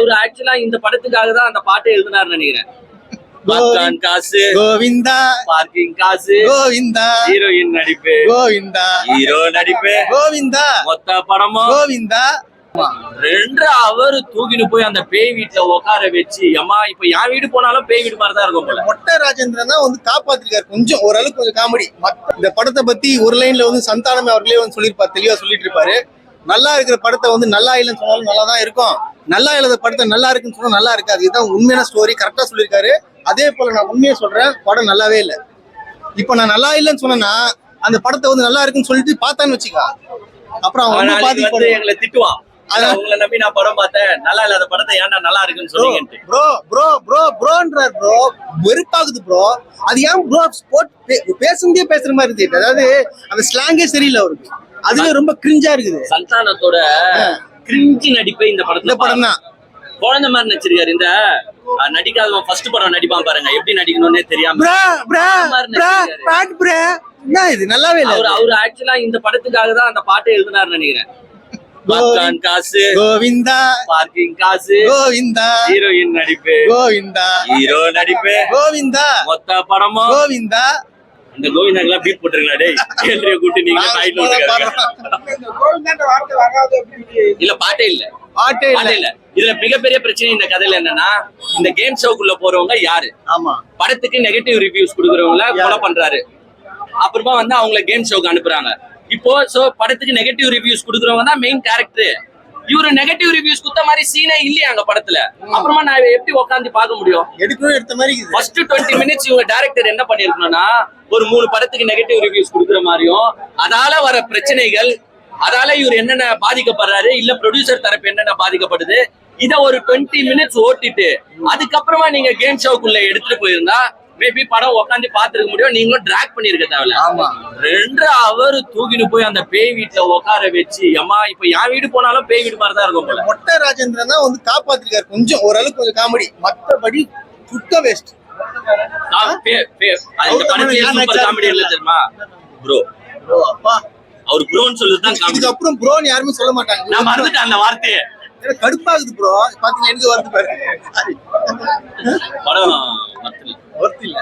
அவரு ஆக்சுவலா இந்த படத்துக்காக தான் அந்த பாட்டை எழுதினார்னு நினைக்கிறேன். பாப்கார்ன் காசு கோவிந்தா, பார்க்கிங் காசு கோவிந்தா, ஹீரோயின் நடிப்பு கோவிந்தா, ஹீரோ நடிப்பு கோவிந்தா, மொத்த படமும் கோவிந்தா. 2 அவர் தூக்கிட்டு போய் அந்த பேய் வீட்டுல உட்கார வச்சு அம்மா இப்ப என் வீடு போனாலும் பேய் வீடு மாதிரிதான் இருக்கும் போல. மொட்டை ராஜேந்திரன் தான் வந்து காப்பாத்திருக்காரு கொஞ்சம் ஓரளவுக்கு கொஞ்சம் காமெடி. இந்த படத்தை பத்தி ஒரு லைன்ல வந்து சந்தானமே அவர்களே வந்து சொல்லியிருப்பாரு, தெளிவா சொல்லிட்டு இருப்பாரு. நல்லா இருக்கிற படத்தை வந்து நல்லா இல்லைன்னு சொன்னாலும் நல்லா தான் இருக்கும், நல்லா இல்லாத படத்தை நல்லா இருக்குன்னு சொன்னா நல்லா இருக்காது. இதுதான் உண்மையான ஸ்டோரி, கரெக்டா சொல்லியிருக்காரு. அதே போல நான் உண்மையை சொல்றேன், படம் நல்லாவே இல்லை. இப்ப நான் நல்லா இல்லைன்னு சொன்னேன்னா அந்த படத்தை வந்து நல்லா இருக்குன்னு சொல்லிட்டு பார்த்தான்னு வச்சுக்கா, அப்புறம் அவன் பாதிப்பு எங்களை திட்டுவான். உங்களை நம்பி நான் படம் பார்த்தேன், நல்லா இல்லாத படத்தை ஏன்டா நல்லா இருக்குன்னு சொன்னீங்க ப்ரோ ப்ரோ ப்ரோ ப்ரோன்றார் ப்ரோ. வெறுப்பாகுது ப்ரோ. அது ஏன் ப்ரோ ஸ்போர்ட் பேசுறதே பேசுற மாதிரி இருக்கு. அதாவது அந்த ஸ்லாங்கே சரியில்லை அவருக்கு, அதுவே ரொம்ப கிரிஞ்சா இருக்குது. சந்தானத்தோட கிரிஞ்சி நடிப்பை இந்த படம் தான் குழந்தை மாதிரி நடிச்சிருக்காரு. இந்த நடிக்காதவன் ஃபர்ஸ்ட் படம் நடிப்பான் பாருங்க, எப்படி நடிக்கணும்னே தெரியாம இது நல்லாவே இல்லை. அவரு ஆக்சுவலா இந்த படத்துக்காக தான் அந்த பாட்டை எழுதினார்னு நினைக்கிறேன். பாப்கார்ன் காசு கோவிந்தா, பார்க்கிங் காசு கோவிந்தா, ஹீரோயின் நடிப்பு கோவிந்தா, ஹீரோ நடிப்பு கோவிந்தா, மொத்த படமும் கோவிந்தா. இந்த கோவிந்தாக்கெல்லாம் பீட் போட்டுருங்களா டேய், கேள்வியை கூட்டி நீங்க இல்ல பாட்டே இல்ல, பாட்டே இல்ல. இதுல மிகப்பெரிய பிரச்சனை இந்த கதையில என்னன்னா, இந்த கேம் ஷோக்குள்ள போறவங்க யாரு, ஆமா படத்துக்கு நெகட்டிவ் ரிவ்யூஸ் கொடுக்குறவங்கள கொலை பண்றாரு. அப்புறமா வந்து அவங்கள கேம் ஷோக்கு அனுப்புறாங்க. இப்போ சோ படத்துக்கு நெகட்டிவ் ரிவ்யூஸ் கொடுக்குறவங்க தான் மெயின் கேரக்டர். இவரு நெகட்டிவ் ரிவ்யூஸ் குத்த மாதிரி சீனே இல்லையா அங்க படத்துல. அப்புறமா நான் எப்படி உட்காந்து பார்க்க முடியும்? எடுத்த மாதிரி ஃபர்ஸ்ட் 20 மினிட்ஸ் இவங்க டைரக்டர் என்ன பண்ணிருக்கணும்னா, ஒரு 3 படத்துக்கு நெகட்டிவ் ரிவ்யூஸ் கொடுக்குற மாதிரியும், அதால வர பிரச்சனைகள், அதால இவர் என்னென்ன பாதிக்கப்படுறாரு, இல்ல ப்ரொடியூசர் தரப்பு என்னென்ன பாதிக்கப்படுது, இத ஒரு 20 மினிட்ஸ் ஓட்டிட்டு அதுக்கப்புறமா நீங்க கேம் ஷோக்குள்ள எடுத்துட்டு போயிருந்தா மேபி படம் உட்காந்து பாத்துருக்க முடியும். நீங்களும் டிராக் பண்ணிருக்க தேவையில்ல. 2 அவர் தூக்கிட்டு போய் அந்த பேய் வீட்டுல உட்கார வச்சு அம்மா இப்ப என் வீடு போனாலும் பேய் வீடு மாதிரிதான் இருக்கும் போல. மொட்டை ராஜேந்திரன் தான் வந்து காப்பாத்திருக்காரு கொஞ்சம் ஓரளவுக்கு கொஞ்சம் காமெடி. மத்தபடி சுத்த வேஸ்ட். காமெடி இல்ல தெரியுமா ப்ரோ? அப்பா அவர் ப்ரோன்னு சொல்லிதான் காமெடி. அப்புறம் ப்ரோன்னு யாருமே சொல்ல மாட்டாங்க. நான் மறந்துட்டேன் அந்த வார்த்தையை. கடுப்பாகுது ப்ரோ. பாத்தீங்கன்னா எனக்கு வருது பாரு. படம் ஒர்த் இல்ல.